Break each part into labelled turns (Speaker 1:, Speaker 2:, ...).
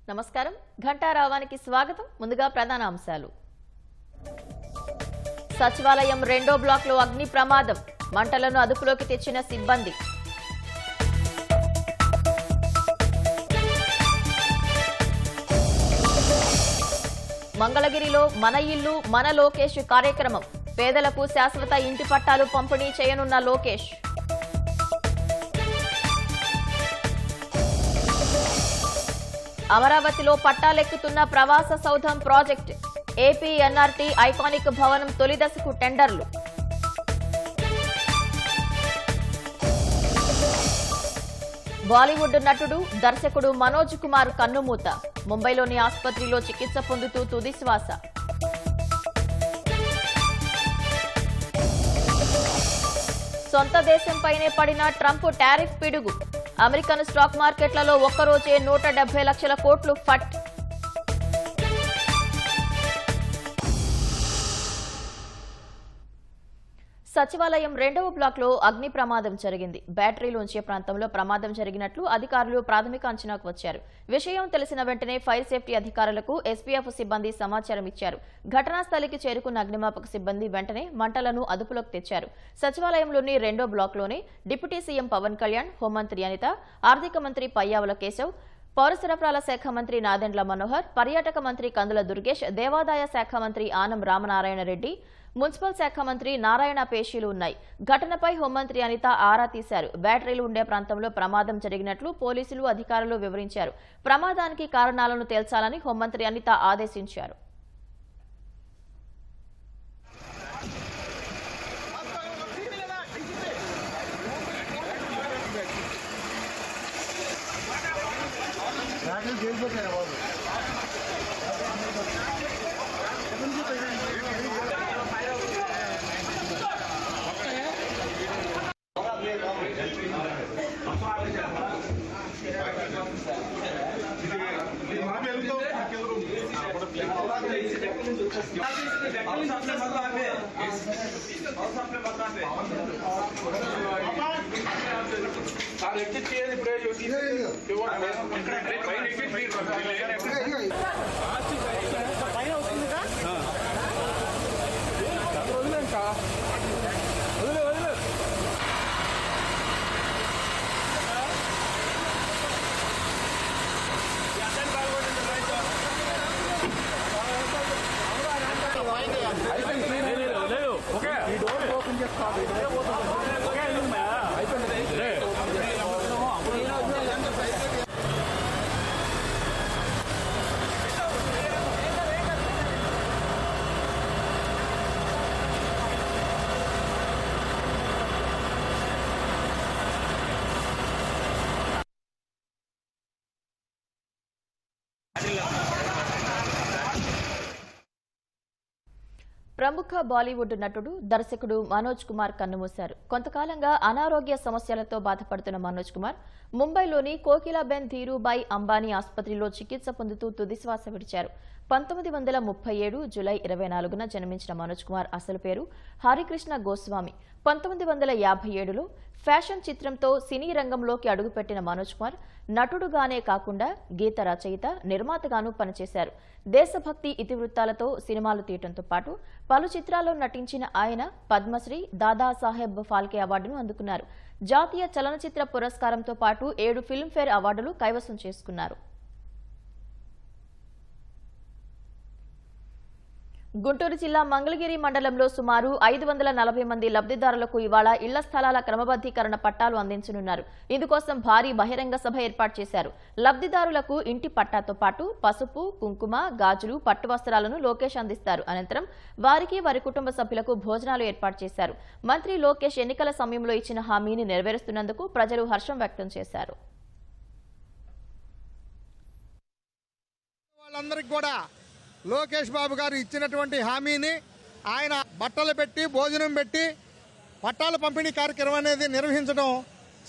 Speaker 1: నమస్కారం ఘంటారావానికి స్వాగతం ముందుగా ప్రధాన అంశాలు సచివాలయం రెండో బ్లాక్ లో అగ్ని ప్రమాదం మంటలను అదుపులోకి తెచ్చిన సిబ్బంది మంగళగిరిలో మన ఇల్లు మన లోకేష్ కార్యక్రమం పేదలకు శాశ్వత ఇంటి పట్టాలు పంపిణీ చేయనున్న లోకేష్ అమరావతిలో పట్టాలెక్కుతున్న ప్రవాస సౌధం ప్రాజెక్ట్ ఏపీ ఎన్ఆర్టీ ఐకానిక్ భవనం తొలి దశకు టెండర్లు బాలీవుడ్ నటుడు దర్శకుడు మనోజ్ కుమార్ కన్నుమూత ముంబైలోని ఆసుపత్రిలో చికిత్స పొందుతూ తుదిశ్వాస సొంత దేశంపైనే పడిన ట్రంప్ టారిఫ్ పిడుగు అమెరికన్ స్టాక్ మార్కెట్లలో ఒక్కరోజే 170 లక్షల కోట్లు ఫట్ సచివాలయం రెండవ బ్లాక్ లో అగ్ని ప్రమాదం జరిగింది బ్యాటరీలు ఉంచే ప్రాంతంలో ప్రమాదం జరిగినట్లు అధికారులు ప్రాథమిక అంచనాకు వచ్చారు విషయం తెలిసిన వెంటనే ఫైర్ సేఫ్టీ అధికారులకు ఎస్పీఎఫ్ సిబ్బంది సమాచారం ఇచ్చారు ఘటనా స్థలికి చేరుకున్న అగ్నిమాపక సిబ్బంది వెంటనే మంటలను అదుపులోకి తెచ్చారు సచివాలయంలోని రెండో బ్లాక్ లోనే డిప్యూటీ సీఎం పవన్ కళ్యాణ్ హోంమంత్రి అనిత ఆర్థిక మంత్రి పయ్యావుల కేశవ్ పౌర సరఫరాల శాఖ మంత్రి నాదెండ్ల మనోహర్ పర్యాటక మంత్రి కందుల దుర్గేష్ దేవాదాయ శాఖ మంత్రి ఆనం రామనారాయణ రెడ్డి మున్సిపల్ శాఖ మంత్రి నారాయణ పేషీలు ఉన్నాయి ఘటనపై హోంమంత్రి అనిత ఆరా తీశారు బ్యాటరీలు ఉండే ప్రాంతంలో ప్రమాదం జరిగినట్లు పోలీసులు అధికారులు వివరించారు ప్రమాదానికి కారణాలను తేల్చాలని హోంమంత్రి అనిత ఆదేశించారు ప్రముఖ బాలీవుడ్ నటుడు దర్శకుడు మనోజ్ కుమార్ కన్నుమూశారు కొంతకాలంగా అనారోగ్య సమస్యలతో బాధపడుతున్న మనోజ్ కుమార్ ముంబైలోని కోకిలాబెన్ ధీరుబాయి అంబానీ ఆసుపత్రిలో చికిత్స పొందుతూ తుదిశ్వాస విడిచారు 1937 జూలై 24న జన్మించిన మనోజ్ కుమార్ అసలు పేరు హరికృష్ణ గోస్వామి 1957లో ఫ్యాషన్ చిత్రంతో సినీ రంగంలోకి అడుగుపెట్టిన మనోజ్ కుమార్ నటుడుగానే కాకుండా గీత రచయిత నిర్మాతగానూ పనిచేశారు దేశభక్తి ఇతివృత్తాలతో సినిమాలు తీయడంతో పాటు పలు చిత్రాల్లో నటించిన ఆయన పద్మశ్రీ దాదాసాహెబ్ ఫాల్కే అవార్డును అందుకున్నారు జాతీయ చలనచిత్ర పురస్కారంతో పాటు 7 ఫిల్మ్ఫేర్ అవార్డులు కైవసం చేసుకున్నారు గుంటూరు జిల్లా మంగళగిరి మండలంలో సుమారు 540 మంది లబ్ధిదారులకు ఇవాళ ఇళ్ల స్థలాల క్రమబద్దీకరణ పట్టాలు అందించనున్నారు ఇందుకోసం భారీ బహిరంగ సభ ఏర్పాటు చేశారు లబ్ధిదారులకు ఇంటి పట్టాతో పాటు పసుపు కుంకుమ గాజులు పట్టు వస్త్రాలను లోకేష్ అందిస్తారు అనంతరం వారికి వారి కుటుంబ సభ్యులకు భోజనాలు ఏర్పాటు చేశారు మంత్రి లోకేష్ ఎన్నికల సమయంలో ఇచ్చిన హామీని నెరవేరుస్తున్నందుకు ప్రజలు హర్షం వ్యక్తం చేశారు
Speaker 2: లోకేష్ బాబు గారు ఇచ్చినటువంటి హామీని ఆయన బట్టలు పెట్టి భోజనం పెట్టి పట్టాల పంపిణీ కార్యక్రమం అనేది నిర్వహించడం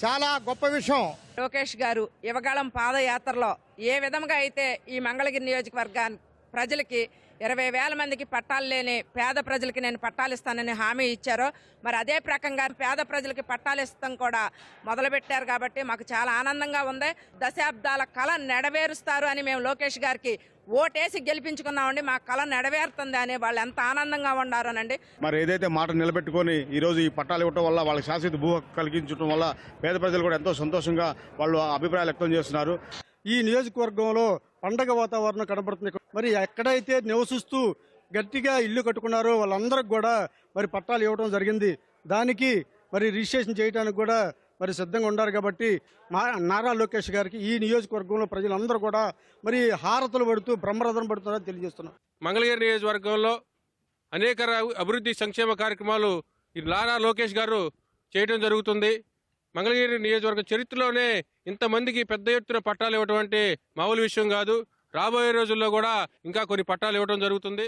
Speaker 2: చాలా గొప్ప విషయం.
Speaker 3: లోకేష్ గారు యువగాళం పాదయాత్రలో ఏ విధంగా అయితే ఈ మంగళగిరి నియోజకవర్గాన్ని ప్రజలకి 20,000 మందికి పట్టాలు లేని పేద ప్రజలకి నేను పట్టాలు ఇస్తానని హామీ ఇచ్చారో మరి అదే ప్రకంగా పేద ప్రజలకి పట్టాలు ఇస్తాం కూడా మొదలుపెట్టారు. కాబట్టి మాకు చాలా ఆనందంగా ఉంది. దశాబ్దాల కళ నెరవేరుస్తారు అని మేము లోకేష్ గారికి ఓటేసి గెలిపించుకున్నామండి. మా కళ నెరవేరుతుంది అని వాళ్ళు ఎంత ఆనందంగా ఉన్నారోనండి.
Speaker 4: మరి ఏదైతే మాట నిలబెట్టుకొని ఈరోజు ఈ పట్టాలు ఇవ్వడం వల్ల వాళ్ళకి శాశ్వత భూ హక్కు కలిగించడం వల్ల పేద ప్రజలు కూడా ఎంతో సంతోషంగా వాళ్ళు అభిప్రాయాలు వ్యక్తం చేస్తున్నారు.
Speaker 5: ఈ నియోజకవర్గంలో పండగ వాతావరణం కనబడుతుంది. మరి ఎక్కడైతే నివసిస్తూ గట్టిగా ఇల్లు కట్టుకున్నారో వాళ్ళందరికి కూడా మరి పట్టాలు ఇవ్వడం జరిగింది. దానికి మరి రిజిస్ట్రేషన్ చేయడానికి కూడా మరి సిద్ధంగా ఉన్నారు. కాబట్టి నారా లోకేష్ గారికి ఈ నియోజకవర్గంలో ప్రజలందరూ కూడా మరి హారతులు పడుతూ బ్రహ్మరథం పడుతున్నారని తెలియజేస్తున్నాం.
Speaker 6: మంగళగిరి నియోజకవర్గంలో అనేక అభివృద్ధి సంక్షేమ కార్యక్రమాలు ఈ నారా లోకేష్ గారు చేయడం జరుగుతుంది. మంగళగిరి నియోజకవర్గం చరిత్రలోనే ఇంతమందికి పెద్ద ఎత్తున పట్టాలు ఇవ్వడం అంటే మామూలు విషయం కాదు. రాబోయే రోజుల్లో కూడా ఇంకా కొన్ని పట్టాలు ఇవ్వడం జరుగుతుంది.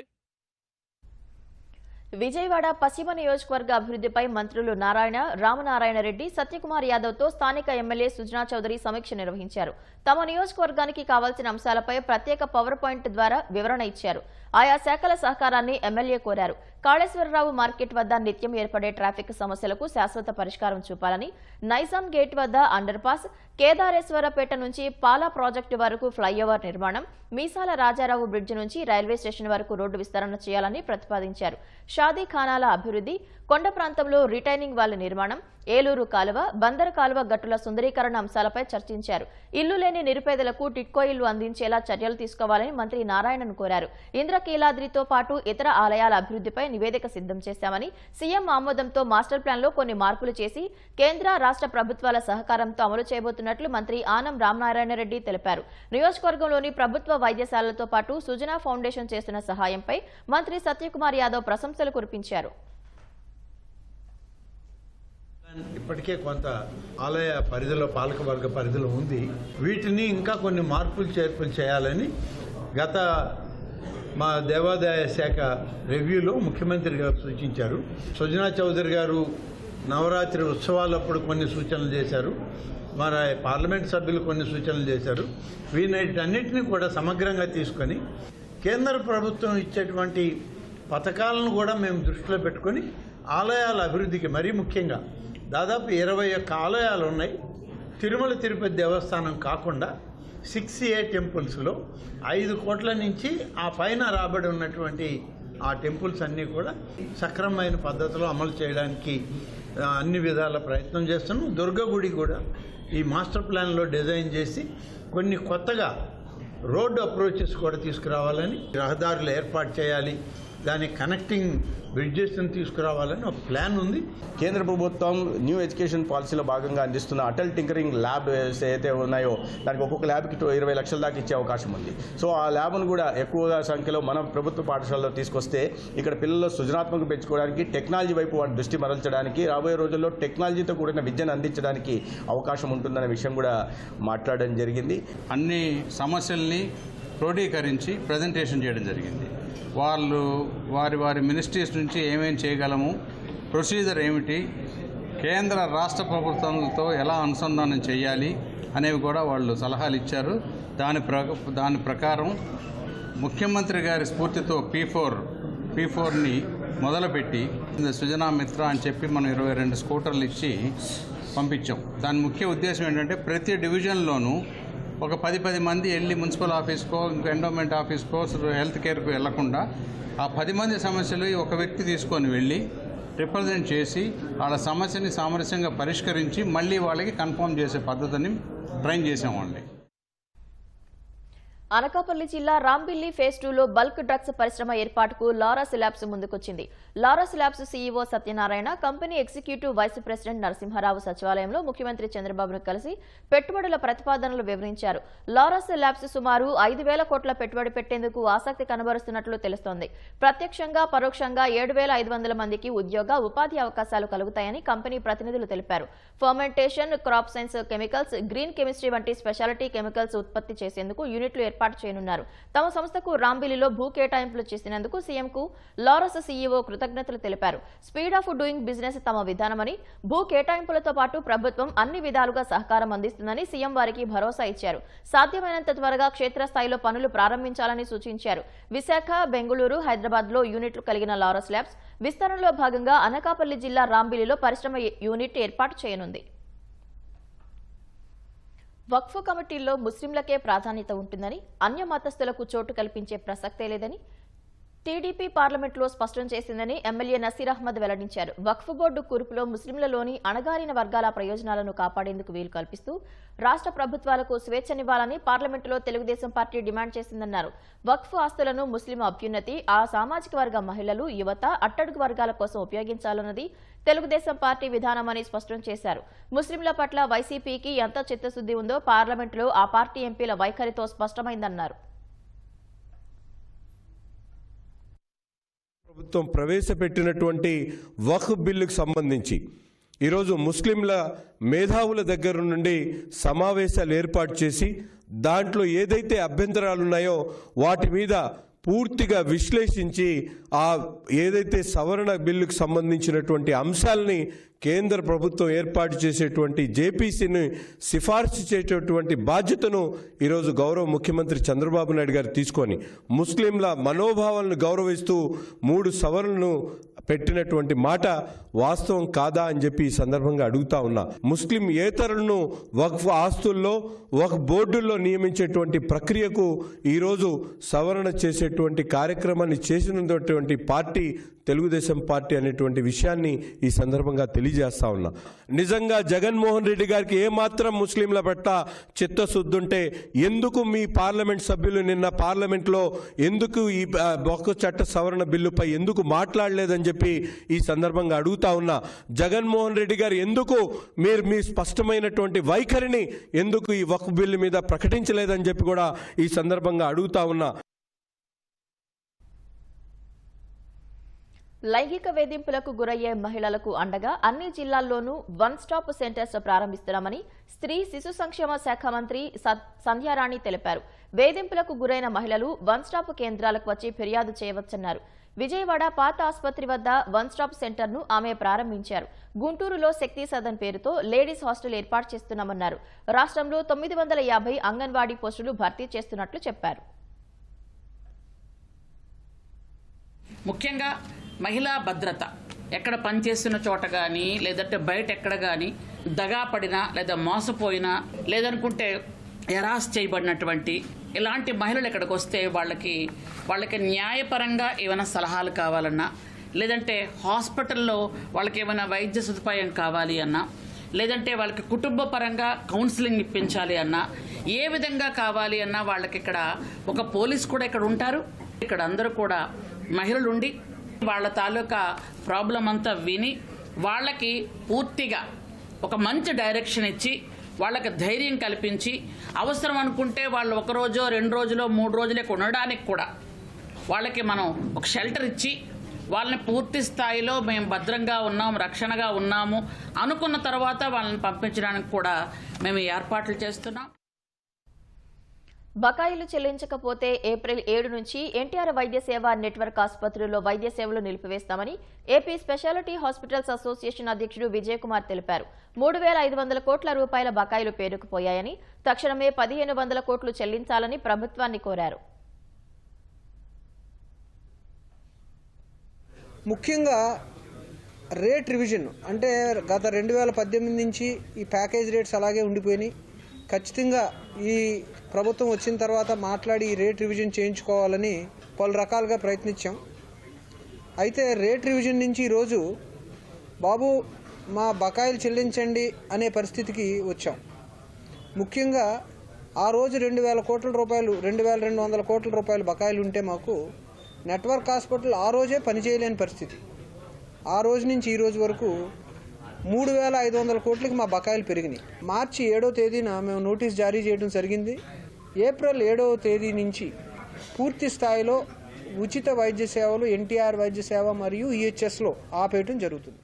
Speaker 1: విజయవాడ పశ్చిమ నియోజకవర్గ అభివృద్ధిపై మంత్రులు నారాయణ, రామనారాయణ రెడ్డి, సత్యకుమార్ యాదవ్తో స్థానిక ఎమ్మెల్యే సుజనా చౌదరి సమీక్ష నిర్వహించారు. తమ నియోజకవర్గానికి కావాల్సిన అంశాలపై ప్రత్యేక పవర్ పాయింట్ ద్వారా వివరణ ఇచ్చారు. ఆయా శాఖల సహకారాన్ని ఎమ్మెల్యే కోరారు. కాళేశ్వరరావు మార్కెట్ వద్ద నిత్యం ఏర్పడే ట్రాఫిక్ సమస్యలకు శాశ్వత పరిష్కారం చూపాలని, నైజాం గేట్ వద్ద అండర్ పాస్, కేదారేశ్వరపేట నుంచి పాలా ప్రాజెక్టు వరకు ఫ్లైఓవర్ నిర్మాణం, మీసాల రాజారావు బ్రిడ్జి నుంచి రైల్వే స్టేషన్ వరకు రోడ్డు విస్తరణ చేయాలని ప్రతిపాదించారు. షాదీఖానాల అభివృద్ధి, కొండ ప్రాంతంలో రిటైనింగ్ వాల్ నిర్మాణం, ఏలూరు కాలువ, బందరు కాలువ గట్టుల సుందరీకరణ అంశాలపై చర్చించారు. ఇల్లు లేని నిరుపేదలకు టిట్కో ఇల్లు అందించేలా చర్యలు తీసుకోవాలని మంత్రి నారాయణను కోరారు. ఇంద్రకీలాద్రితో పాటు ఇతర ఆలయాల అభివృద్ధిపై నివేదిక సిద్ధం చేశామని, సీఎం ఆమోదంతో మాస్టర్ ప్లాన్లో కొన్ని మార్పులు చేసి కేంద్ర రాష్ట్ర ప్రభుత్వాల సహకారంతో అమలు చేయబోతున్నట్లు మంత్రి ఆనం రామనారాయణ రెడ్డి తెలిపారు. నియోజకవర్గంలోని ప్రభుత్వ వైద్యశాలలతో పాటు సుజనా ఫౌండేషన్ చేస్తున్న సహాయంపై మంత్రి సత్యకుమార్ యాదవ్ ప్రశంసలు కురిపించారు.
Speaker 7: ఇప్పటికే కొంత ఆలయ పరిధిలో పాలకవర్గ పరిధిలో ఉంది. వీటిని ఇంకా కొన్ని మార్పులు చేర్పులు చేయాలని గత మా దేవాదాయ శాఖ రివ్యూలో ముఖ్యమంత్రి గారు సూచించారు. సుజనా చౌదరి గారు నవరాత్రి ఉత్సవాలప్పుడు కొన్ని సూచనలు చేశారు. మరి పార్లమెంట్ సభ్యులు కొన్ని సూచనలు చేశారు. వీటన్నిటిని కూడా సమగ్రంగా తీసుకొని కేంద్ర ప్రభుత్వం ఇచ్చేటువంటి పథకాలను కూడా మేము దృష్టిలో పెట్టుకొని ఆలయాల అభివృద్ధికి మరీ ముఖ్యంగా దాదాపు 21 ఆలయాలు ఉన్నాయి. తిరుమల తిరుపతి దేవస్థానం కాకుండా 6A టెంపుల్స్లో 5 కోట్ల నుంచి ఆ పైన రాబడి ఉన్నటువంటి ఆ టెంపుల్స్ అన్నీ కూడా సక్రమమైన పద్ధతిలో అమలు చేయడానికి అన్ని విధాల ప్రయత్నం చేస్తున్నాం. దుర్గ గుడి కూడా ఈ మాస్టర్ ప్లాన్లో డిజైన్ చేసి కొన్ని కొత్తగా రోడ్డు అప్రోచెస్ కూడా తీసుకురావాలని, రహదారులు ఏర్పాటు చేయాలి, దాని కనెక్టింగ్ బ్రిడ్జెస్ని తీసుకురావాలని ఒక ప్లాన్ ఉంది.
Speaker 4: కేంద్ర ప్రభుత్వం న్యూ ఎడ్యుకేషన్ పాలసీలో భాగంగా అందిస్తున్న అటల్ టింకరింగ్ ల్యాబ్ ఏదైతే ఉన్నాయో దానికి ఒక్కొక్క ల్యాబ్కి 20 లక్షల దాకా ఇచ్చే అవకాశం ఉంది. సో ఆ ల్యాబ్ను కూడా ఎక్కువ సంఖ్యలో మన ప్రభుత్వ పాఠశాలలో తీసుకొస్తే ఇక్కడ పిల్లలు సృజనాత్మక పెంచుకోవడానికి, టెక్నాలజీ వైపు వాటి దృష్టి మరల్చడానికి, రాబోయే రోజుల్లో టెక్నాలజీతో కూడిన విద్యను అందించడానికి అవకాశం ఉంటుందనే విషయం కూడా మాట్లాడడం జరిగింది.
Speaker 8: అన్ని సమస్యల్ని క్రోడీకరించి ప్రజెంటేషన్ చేయడం జరిగింది. వాళ్ళు వారి మినిస్ట్రీస్ నుంచి ఏమేమి చేయగలము, ప్రొసీజర్ ఏమిటి, కేంద్ర రాష్ట్ర ప్రభుత్వంతో ఎలా అనుసంధానం చేయాలి అనేవి కూడా వాళ్ళు సలహాలు ఇచ్చారు. దాని ప్రకారం ముఖ్యమంత్రి గారి స్ఫూర్తితో P4ని మొదలుపెట్టి సుజనా మిత్ర అని చెప్పి మనం 22 స్కూటర్లు ఇచ్చి పంపించాం. దాని ముఖ్య ఉద్దేశం ఏంటంటే ప్రతి డివిజన్లోనూ ఒక 10 మంది వెళ్ళి మున్సిపల్ ఆఫీస్కో, ఇంకా ఎండోమెంట్ ఆఫీస్కో, హెల్త్ కేర్కు వెళ్లకుండా ఆ 10 మంది సమస్యలు ఒక వ్యక్తి తీసుకొని వెళ్ళి రిప్రజెంట్ చేసి వాళ్ళ సమస్యని సామరస్యంగా పరిష్కరించి మళ్ళీ వాళ్ళకి కన్ఫర్మ్ చేసే పద్ధతిని ట్రైన్ చేసామండి.
Speaker 1: అనకాపల్లి జిల్లా రాంబిల్లి ఫేజ్ 2లో బల్క్ డ్రగ్స్ పరిశ్రమ ఏర్పాటుకు లారస్ ల్యాబ్స్ ముందుకొచ్చింది. Laurus Labs CEO Satyanarayana, company executive vice president Narasimha Rao సచివాలయంలో ముఖ్యమంత్రి చంద్రబాబును కలిసి పెట్టుబడుల ప్రతిపాదనలు వివరించారు. లారస్ ల్యాబ్స్ సుమారు 5,000 కోట్ల పెట్టుబడి పెట్టేందుకు ఆసక్తి కనబరుస్తున్నట్లు తెలుస్తోంది. ప్రత్యక్షంగా పరోక్షంగా 7,500 మందికి ఉద్యోగ, ఉపాధి అవకాశాలు కలుగుతాయని కంపెనీ ప్రతినిధులు తెలిపారు. Fermentation, crop science chemicals, green chemistry వంటి స్పెషాలిటీ కెమికల్స్ ఉత్పత్తి చేసేందుకు యూనిట్లు ఏర్పాటు చేయనున్నారు. తమ సంస్థకు రాంబిలిలో భూ కేటాయింపులు చేసినందుకు సీఎంకు లారస్ సీఈఓ కృతజ్ఞతలు తెలిపారు. స్పీడ్ ఆఫ్ డూయింగ్ బిజినెస్ తమ విధానమని, భూ కేటాయింపులతో పాటు ప్రభుత్వం అన్ని విధాలుగా సహకారం అందిస్తుందని సీఎం వారికి భరోసా ఇచ్చారు. సాధ్యమైనంత త్వరగా క్షేత్రస్థాయిలో పనులు ప్రారంభించాలని సూచించారు. విశాఖ, బెంగళూరు, హైదరాబాద్లో యూనిట్లు కలిగిన లారస్ ల్యాబ్స్ విస్తరణలో భాగంగా అనకాపల్లి జిల్లా రాంబిలిలో పరిశ్రమ యూనిట్ ఏర్పాటు చేయనుంది. వక్ఫ్ కమిటీల్లో ముస్లింలకే ప్రాధాన్యత ఉంటుందని, అన్య మతస్థులకు చోటు కల్పించే ప్రసక్తే లేదని టీడీపీ పార్లమెంట్లో స్పష్టం చేసిందని ఎమ్మెల్యే నసీర్ అహ్మద్ వెల్లడించారు. వక్ఫ్ బోర్డు కూర్పులో ముస్లింలలోని అణగారిన వర్గాల ప్రయోజనాలను కాపాడేందుకు వీలు కల్పిస్తూ రాష్ట్ర ప్రభుత్వాలకు స్వేచ్ఛనివ్వాలని పార్లమెంటులో తెలుగుదేశం పార్టీ డిమాండ్ చేసిందన్నారు. వక్ఫ్ ఆస్తులను ముస్లిం అభ్యున్నతి, ఆ సామాజిక వర్గ మహిళలు, యువత, అట్టడుగు వర్గాల కోసం ఉపయోగించాలన్నది తెలుగుదేశం పార్టీ విధానమని స్పష్టం చేశారు. ముస్లింల పట్ల వైసీపీకి ఎంత చిత్తశుద్ది ఉందో పార్లమెంటులో ఆ పార్టీ ఎంపీల వైఖరితో స్పష్టమైందన్నారు.
Speaker 9: ప్రభుత్వం ప్రవేశపెట్టినటువంటి వక్ఫ్ బిల్లుకు సంబంధించి ఈరోజు ముస్లింల మేధావుల దగ్గర నుండి సమావేశాలు ఏర్పాటు చేసి దాంట్లో ఏదైతే అభ్యంతరాలు ఉన్నాయో వాటి మీద పూర్తిగా విశ్లేషించి ఆ ఏదైతే సవరణ బిల్లుకు సంబంధించినటువంటి అంశాలని కేంద్ర ప్రభుత్వం ఏర్పాటు చేసేటువంటి జేపీసీని సిఫార్సు చేసేటువంటి బాధ్యతను ఈరోజు గౌరవ ముఖ్యమంత్రి చంద్రబాబు నాయుడు గారు తీసుకొని ముస్లింల మనోభావాలను గౌరవిస్తూ 3 సవరణలను పెట్టినటువంటి మాట వాస్తవం కాదా అని చెప్పి ఈ సందర్భంగా అడుగుతా ఉన్నా. ముస్లిం ఏతరులను వక్ఫ్ ఆస్తుల్లో వక్ఫ్ బోర్డుల్లో నియమించేటువంటి ప్రక్రియకు ఈరోజు సవరణ చేసేటువంటి కార్యక్రమాన్ని చేసినటువంటి పార్టీ తెలుగుదేశం పార్టీ అనేటువంటి విషయాన్ని ఈ సందర్భంగా తెలియజేస్తా ఉన్నా. నిజంగా జగన్మోహన్ రెడ్డి గారికి ఏమాత్రం ముస్లింల పట్ల చిత్తశుద్ధి ఉంటే ఎందుకు మీ పార్లమెంట్ సభ్యులు నిన్న పార్లమెంట్లో ఎందుకు ఈ వక్ఫ్ చట్ట సవరణ బిల్లుపై ఎందుకు మాట్లాడలేదని చెప్పి ఈ సందర్భంగా అడుగుతా ఉన్నా. జగన్మోహన్ రెడ్డి గారు ఎందుకు మీరు మీ స్పష్టమైనటువంటి వైఖరిని ఎందుకు ఈ వక్ఫ్ బిల్లు మీద ప్రకటించలేదని చెప్పి కూడా ఈ సందర్భంగా అడుగుతా ఉన్నా.
Speaker 1: లైంగిక వేధింపులకు గురయ్యే మహిళలకు అండగా అన్ని జిల్లాల్లోనూ 1 స్టాప్ సెంటర్స్ ప్రారంభిస్తున్నామని స్త్రీ శిశు సంక్షేమ శాఖ మంత్రి సంధ్యారాణి తెలిపారు. వేధింపులకు గురైన మహిళలు 1 స్టాప్ కేంద్రాలకు వచ్చి ఫిర్యాదు చేయవచ్చన్నారు. విజయవాడ పాత ఆసుపత్రి వద్ద 1 స్టాప్ సెంటర్ను ఆమె ప్రారంభించారు. గుంటూరులో శక్తి సదన్ పేరుతో లేడీస్ హాస్టల్ ఏర్పాటు చేస్తున్నామన్నారు. రాష్ట్రంలో 950 అంగన్వాడీ పోస్టులు భర్తీ చేస్తున్నట్లు చెప్పారు.
Speaker 10: ముఖ్యంగా మహిళా భద్రత ఎక్కడ పనిచేస్తున్న చోట కానీ లేదంటే బయట ఎక్కడ కానీ దగా పడినా లేదా మోసపోయినా లేదనుకుంటే ఎరాస్ చేయబడినటువంటి ఇలాంటి మహిళలు ఇక్కడికి వస్తే వాళ్ళకి న్యాయపరంగా ఏమైనా సలహాలు కావాలన్నా లేదంటే హాస్పిటల్లో వాళ్ళకి ఏమైనా వైద్య సదుపాయం కావాలి అన్నా లేదంటే వాళ్ళకి కుటుంబ పరంగా కౌన్సిలింగ్ ఇప్పించాలి అన్నా ఏ విధంగా కావాలి అన్నా వాళ్ళకి ఇక్కడ ఒక పోలీస్ కూడా ఇక్కడ ఉంటారు. ఇక్కడ అందరూ కూడా మహిళలు ఉండి వాళ్ళ తాలూకా ప్రాబ్లం అంతా విని వాళ్ళకి పూర్తిగా ఒక మంచి డైరెక్షన్ ఇచ్చి వాళ్ళకి ధైర్యం కల్పించి అవసరం అనుకుంటే వాళ్ళు 1 రోజో 2 రోజులో 3 రోజులే ఉండడానికి కూడా వాళ్ళకి మనం ఒక షెల్టర్ ఇచ్చి వాళ్ళని పూర్తి స్థాయిలో మేము భద్రంగా ఉన్నాము, రక్షణగా ఉన్నాము అనుకున్న తర్వాత వాళ్ళని పంపించడానికి కూడా మేము ఏర్పాట్లు చేస్తున్నాం.
Speaker 1: బకాయిలు చెల్లించకపోతే ఏప్రిల్ 7 నుంచి ఎన్టీఆర్ వైద్య సేవ నెట్వర్క్ ఆసుపత్రుల్లో వైద్య సేవలు నిలిపివేస్తామని ఏపీ స్పెషాలిటీ హాస్పిటల్స్ అసోసియేషన్ అధ్యక్షుడు విజయ్ కుమార్ తెలిపారు. 3,500 కోట్ల రూపాయల బకాయిలు పేరుకుపోయాయని, తక్షణమే 1,500 కోట్లు చెల్లించాలని ప్రభుత్వాన్ని కోరారు.
Speaker 11: ముఖ్యంగా రేట్ రివిజన్ అంటే గత 2018 నుంచి ఈ ప్యాకేజ్ రేట్స్ అలాగే ఉండిపోయినాయి. ఖచ్చితంగా ఈ ప్రభుత్వం వచ్చిన తర్వాత మాట్లాడి ఈ రేట్ రివిజన్ చేయించుకోవాలని పలు రకాలుగా ప్రయత్నించాం. అయితే రేట్ రివిజన్ నుంచి ఈరోజు బాబు మా బకాయిలు చెల్లించండి అనే పరిస్థితికి వచ్చాం. ముఖ్యంగా ఆ రోజు 2,000 కోట్ల రూపాయలు 2,200 కోట్ల రూపాయలు బకాయిలు ఉంటే మాకు నెట్వర్క్ హాస్పిటల్ ఆ రోజే పనిచేయలేని పరిస్థితి. ఆ రోజు నుంచి ఈ రోజు వరకు 3,500 కోట్లకి మా బకాయిలు పెరిగినాయి. మార్చి 7వ తేదీన మేము నోటీస్ జారీ చేయడం జరిగింది. ఏప్రిల్ 7వ తేదీ నుంచి పూర్తి స్థాయిలో ఉచిత వైద్య సేవలు ఎన్టీఆర్ వైద్య సేవ మరియు ఈహెచ్ఎస్లో ఆపేయడం జరుగుతుంది.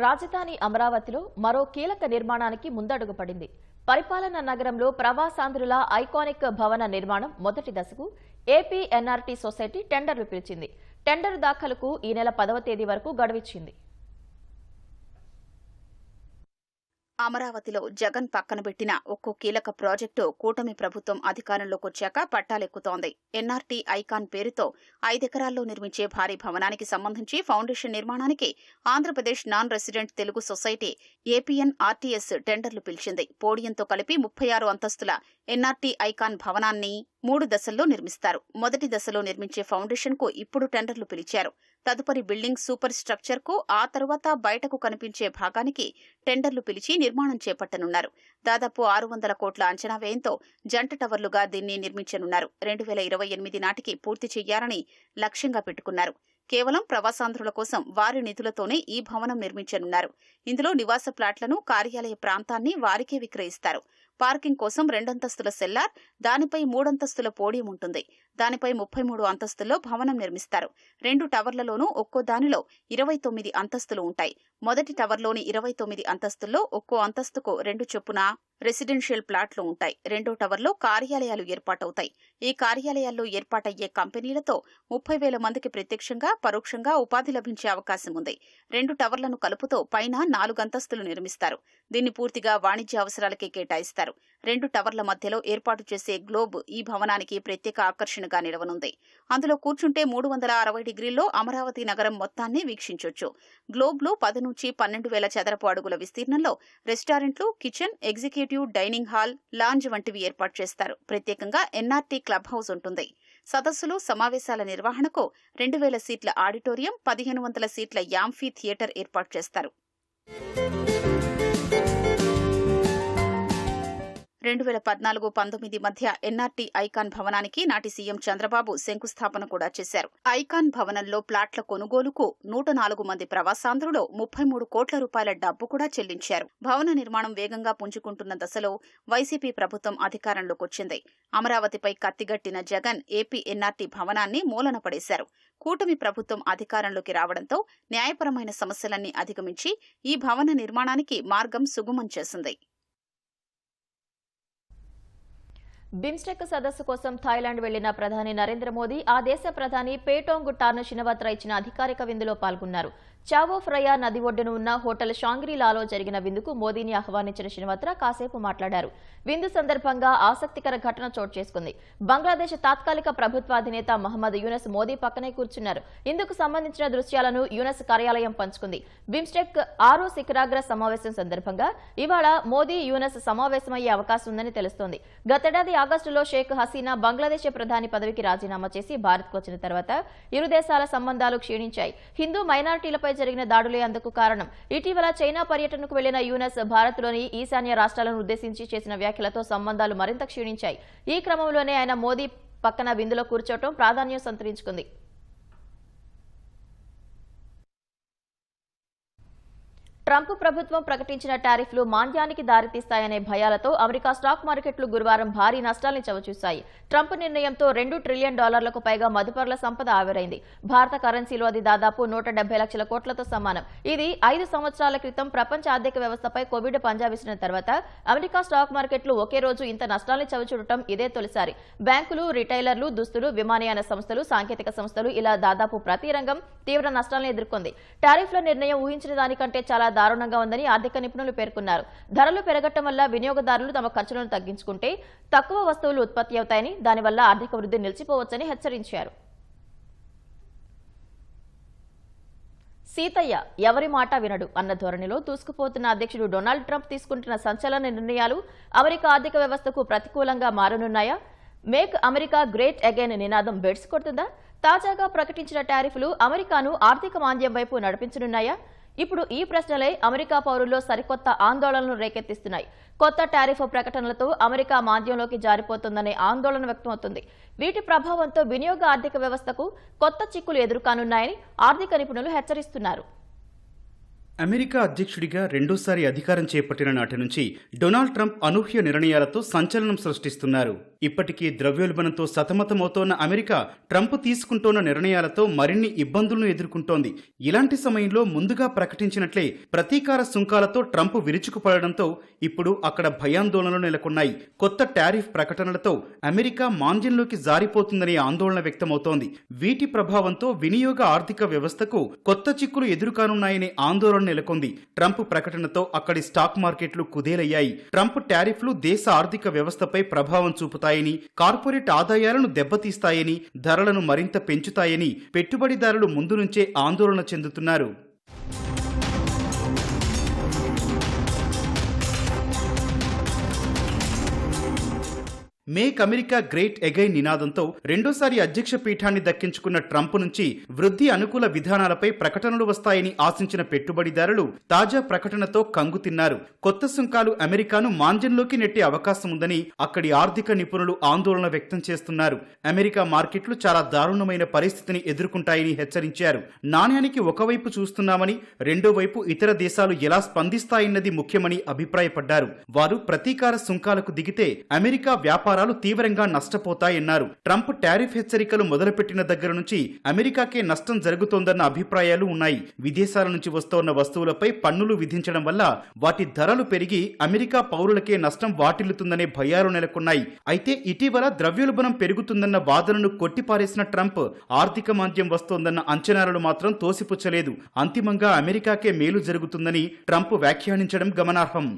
Speaker 1: రాజధాని అమరావతిలో మరో కీలక నిర్మాణానికి ముందడుగు పడింది. పరిపాలనా నగరంలో ప్రవాసాంధ్రుల ఐకానిక్ భవన నిర్మాణం మొదటి దశకు ఏపీ ఎన్ఆర్టీ సొసైటీ టెండర్లు పిలిచింది. టెండర్ దాఖలుకు ఈ నెల 10వ తేదీ వరకు గడువిచ్చింది.
Speaker 12: అమరావతిలో జగన్ పక్కన పెట్టిన ఒక్కో కీలక ప్రాజెక్టు కూటమి ప్రభుత్వం అధికారంలోకి వచ్చాక పట్టాలెక్కుతోంది. ఎన్ఆర్టీ ఐకాన్ పేరుతో 5 ఎకరాల్లో నిర్మించే భారీ భవనానికి సంబంధించి ఫౌండేషన్ నిర్మాణానికి Andhra Pradesh non resident Telugu society APNRTS టెండర్లు పిలిచింది. పోడియంతో కలిపి 36 అంతస్తుల ఎన్ఆర్టీ ఐకాన్ భవనాన్ని 3 దశల్లో నిర్మిస్తారు. మొదటి దశలో నిర్మించే ఫౌండేషన్ కు ఇప్పుడు టెండర్లు పిలిచారు. తదుపరి బిల్డింగ్ సూపర్ స్ట్రక్చర్ కు, ఆ తరువాత బయటకు కనిపించే భాగానికి టెండర్లు పిలిచి నిర్మాణం చేపట్టనున్నారు. దాదాపు 600 కోట్ల అంచనా వ్యయంతో జంట టవర్లుగా దీన్ని నిర్మించనున్నారు. 2028 నాటికి పూర్తి చేయాలని లక్ష్యంగా పెట్టుకున్నారు. కేవలం ప్రవాసాంధ్రుల కోసం వారి నిధులతోనే ఈ భవనం నిర్మించనున్నారు. ఇందులో నివాస ప్లాట్లను, కార్యాలయ ప్రాంతాన్ని వారికే విక్రయిస్తారు. పార్కింగ్ కోసం 2 అంతస్తుల సెల్లార్, దానిపై 3 అంతస్తుల పోడియం ఉంటుంది. దానిపై 33 అంతస్తుల్లో భవనం నిర్మిస్తారు. 2 టవర్లలోనూ ఒక్కో దానిలో 29 అంతస్తులు ఉంటాయి. మొదటి టవర్లోని 29 అంతస్తుల్లో ఒక్కో అంతస్తుకు 2 చొప్పున రెసిడెన్షియల్ ప్లాట్లు ఉంటాయి. 2వ టవర్లో కార్యాలయాలు ఏర్పాటవుతాయి. ఈ కార్యాలయాల్లో ఏర్పాటయ్యే కంపెనీలతో 30,000 మందికి ప్రత్యక్షంగా, పరోక్షంగా ఉపాధి లభించే అవకాశం ఉంది. 2 టవర్లను కలుపుతో పైన 4 అంతస్తులు నిర్మిస్తారు. దీన్ని పూర్తిగా వాణిజ్య అవసరాలకే కేటాయిస్తారు. 2 టవర్ల మధ్యలో ఏర్పాటు చేసే గ్లోబ్ ఈ భవనానికి ప్రత్యేక ఆకర్షణగా నిలవనుంది. అందులో కూర్చుంటే 360 డిగ్రీల్లో అమరావతి నగరం మొత్తాన్ని వీక్షించొచ్చు. గ్లోబ్లో 10 నుంచి 12,000 చదరపు అడుగుల విస్తీర్ణంలో రెస్టారెంట్లు, kitchen, executive dining hall, lounge వంటివి ఏర్పాటు చేస్తారు. ప్రత్యేకంగా ఎన్ఆర్టీ క్లబ్ హౌస్ ఉంటుంది. సదస్సులు, సమావేశాల నిర్వహణకు 2,000 సీట్ల ఆడిటోరియం, 1,500 సీట్ల యాంఫీ థియేటర్ ఏర్పాటు చేస్తారు. 2014-19 మధ్య ఎన్ఆర్టీ ఐకాన్ భవనానికి నాటి సీఎం చంద్రబాబు శంకుస్థాపన కూడా చేశారు. ఐకాన్ భవనంలో ప్లాట్ల కొనుగోలుకు 104 మంది ప్రవాసాంధ్రులు 33 కోట్ల రూపాయల డబ్బు కూడా చెల్లించారు. భవన నిర్మాణం వేగంగా పుంజుకుంటున్న దశలో వైసీపీ ప్రభుత్వం అధికారంలోకొచ్చింది. అమరావతిపై కత్తిగట్టిన జగన్ ఏపీ ఎన్ఆర్టీ భవనాన్ని మూలన పడేశారు. కూటమి ప్రభుత్వం అధికారంలోకి రావడంతో న్యాయపరమైన సమస్యలన్నీ అధిగమించి ఈ భవన నిర్మాణానికి మార్గం సుగమం చేసింది.
Speaker 1: బిమ్స్టెక్ సదస్సు కోసం థాయిలాండ్ వెళ్లిన ప్రధాని నరేంద్ర మోదీ ఆ దేశ ప్రధాని పేటోంగ్ టార్న్ షినవత్రా ఇచ్చిన అధికారిక విందులో పాల్గొన్నారు. చావో ఫ్రయా నది ఒడ్డున ఉన్న హోటల్ షాంగ్రీలాలో జరిగిన విందుకు మోదీని ఆహ్వానించిన షినవత్రా కాసేపు మాట్లాడారు. విందు సందర్భంగా ఆసక్తికర ఘటన చోటు చేసుకుంది. బంగ్లాదేశ్ తాత్కాలిక ప్రభుత్వాధినేత మహమ్మద్ యూనస్ మోదీ పక్కనే కూర్చున్నారు. ఇందుకు సంబంధించిన దృశ్యాలను యూనస్ కార్యాలయం పంచుకుంది. బిమ్స్టెక్ 6వ శిఖరాగ్ర సమావేశం సందర్భంగా ఇవాళ మోదీ యూనస్ సమావేశమయ్యే అవకాశం ఉందని తెలుస్తోంది. గతేడాది ఆగస్టులో షేక్ హసీనా బంగ్లాదేశ్ ప్రధాని పదవికి రాజీనామా చేసి భారత్కు వచ్చిన తర్వాత ఇరు దేశాల సంబంధాలు క్షీణించాయి. హిందూ మైనారిటీలపై జరిగిన దాడులే అందుకు కారణం. ఇటీవల చైనా పర్యటనకు వెళ్లిన యూనస్ భారత్లోని ఈశాన్య రాష్ట్రాలను ఉద్దేశించి చేసిన వ్యాఖ్యలతో సంబంధాలు మరింత క్షీణించాయి. ఈ క్రమంలోనే ఆయన మోదీ పక్కన విందులో కూర్చోవడం ప్రాధాన్యం సంతరించుకుంది. ట్రంప్ ప్రభుత్వం ప్రకటించిన టారిఫ్లు మాంద్యానికి దారితీస్తాయనే భయాలతో అమెరికా స్టాక్ మార్కెట్లు గురువారం భారీ నష్టాల్ని చవిచూశాయి. ట్రంప్ నిర్ణయంతో $2 ట్రిలియన్ పైగా మదుపర్ల సంపద ఆవిరైంది. భారత కరెన్సీలో అది దాదాపు 170 లక్షల కోట్లతో సమానం. ఇది 5 సంవత్సరాల క్రితం ప్రపంచ ఆర్థిక వ్యవస్థపై కోవిడ్ పంజా విసిన తర్వాత అమెరికా స్టాక్ మార్కెట్లు ఒకే రోజు ఇంత నష్టాల్ని చవిచూడటం ఇదే తొలిసారి. బ్యాంకులు, రిటైలర్లు, దుస్తులు, విమానయాన సంస్థలు, సాంకేతిక సంస్థలు ఇలా దాదాపు ప్రతి రంగం తీవ్ర నష్టాలను ఎదుర్కొంది. టారిఫ్ల నిర్ణయం ఊహించిన దానికంటే చాలా దారుణంగా ఉందని ఆర్థిక నిపుణులు పేర్కొన్నారు. ధరలు పెరగటం వల్ల వినియోగదారులు తమ ఖర్చులను తగ్గించుకుంటే తక్కువ వస్తువులు ఉత్పత్తి అవుతాయని, దానివల్ల ఆర్థిక వృద్ధి నిలిచిపోవచ్చని హెచ్చరించారు. సీతయ్య ఎవరి మాట వినడు అన్న ధోరణిలో దూసుకుపోతున్న అధ్యక్షుడు డొనాల్డ్ ట్రంప్ తీసుకుంటున్న సంచలన నిర్ణయాలు అమెరికా ఆర్థిక వ్యవస్థకు ప్రతికూలంగా మారనున్నాయా? మేక్ అమెరికా గ్రేట్ అగైన్ నినాదం బెడ్స్ కొడుతుందా? తాజాగా ప్రకటించిన టారిఫ్లు అమెరికాను ఆర్థిక మాంద్యం వైపు నడిపించనున్నాయా? ఇప్పుడు ఈ ప్రశ్నలే అమెరికా పౌరుల్లో సరికొత్త ఆందోళనలు రేకెత్తిస్తున్నాయి. కొత్త టారిఫ్ ప్రకటనలతో అమెరికా మాంద్యంలోకి జారిపోతుందనే ఆందోళన వ్యక్తమవుతుంది. వీటి ప్రభావంతో వినియోగ ఆర్థిక వ్యవస్థకు కొత్త చిక్కులు ఎదురుకానున్నాయని ఆర్థిక నిపుణులు హెచ్చరిస్తున్నారు.
Speaker 13: అమెరికా అధ్యక్షుడిగా రెండోసారి అధికారం చేపట్టిన నాటి నుంచి డొనాల్డ్ ట్రంప్ అనూహ్య నిర్ణయాలతో సంచలనం సృష్టిస్తున్నారు. ఇప్పటికీ ద్రవ్యోల్బణంతో సతమతమవుతోన్న అమెరికా ట్రంప్ తీసుకుంటోన్న నిర్ణయాలతో మరిన్ని ఇబ్బందులను ఎదుర్కొంటోంది. ఇలాంటి సమయంలో ముందుగా ప్రకటించినట్లే ప్రతీకార సుంకాలతో ట్రంప్ విరుచుకుపడడంతో ఇప్పుడు అక్కడ భయాందోళనలు నెలకొన్నాయి. కొత్త టారిఫ్ ప్రకటనలతో అమెరికా మాంద్యంలోకి జారిపోతుందనే ఆందోళన వ్యక్తమవుతోంది. వీటి ప్రభావంతో వినియోగ ఆర్థిక వ్యవస్థకు కొత్త చిక్కులు ఎదురుకానున్నాయనే ఆందోళన నెలకొంది. ట్రంప్ ప్రకటనతో అక్కడి స్టాక్ మార్కెట్లు కుదేలయ్యాయి. ట్రంప్ టారిఫ్లు దేశ ఆర్థిక వ్యవస్థపై ప్రభావం చూపుతాయని, కార్పొరేట్ ఆదాయాలను దెబ్బతీస్తాయని, ధరలను మరింత పెంచుతాయని పెట్టుబడిదారులు ముందు నుంచే ఆందోళన చెందుతున్నారు. మేక్ అమెరికా గ్రేట్ అగైన్ నినాదంతో రెండోసారి అధ్యక్ష పీఠాన్ని దక్కించుకున్న ట్రంప్ నుంచి వృద్ధి అనుకూల విధానాలపై ప్రకటనలు వస్తాయని ఆశించిన పెట్టుబడిదారులు తాజా ప్రకటనతో కంగుతిన్నారు. కొత్త సుంకాలు అమెరికాను మాంద్యంలోకి నెట్టే అవకాశం ఉందని అక్కడి ఆర్థిక నిపుణులు ఆందోళన వ్యక్తం చేస్తున్నారు. అమెరికా మార్కెట్లు చాలా దారుణమైన పరిస్థితిని ఎదుర్కొంటాయని హెచ్చరించారు. నాణ్యానికి ఒకవైపు చూస్తున్నామని, రెండో వైపు ఇతర దేశాలు ఎలా స్పందిస్తాయన్నది ముఖ్యమని అభిప్రాయపడ్డారు. వారు ప్రతీకార సుంకాలకు దిగితే అమెరికా వ్యాపార తీవ్రంగా నష్టపోతాయన్నారు. ట్రంప్ టారిఫ్ హెచ్చరికలు మొదలుపెట్టిన దగ్గర నుంచి అమెరికాకే నష్టం జరుగుతోందన్న అభిప్రాయాలు ఉన్నాయి. విదేశాల నుంచి వస్తోన్న వస్తువులపై పన్నులు విధించడం వల్ల వాటి ధరలు పెరిగి అమెరికా పౌరులకే నష్టం వాటిల్లుతుందనే భయాలు నెలకొన్నాయి. అయితే ఇటీవల ద్రవ్యోల్బణం పెరుగుతుందన్న వాదనను కొట్టిపారేసిన ట్రంప్ ఆర్థిక మాంద్యం వస్తోందన్న అంచనాలను మాత్రం తోసిపుచ్చలేదు. అంతిమంగా అమెరికాకే మేలు జరుగుతుందని ట్రంప్ వ్యాఖ్యానించడం గమనార్హం.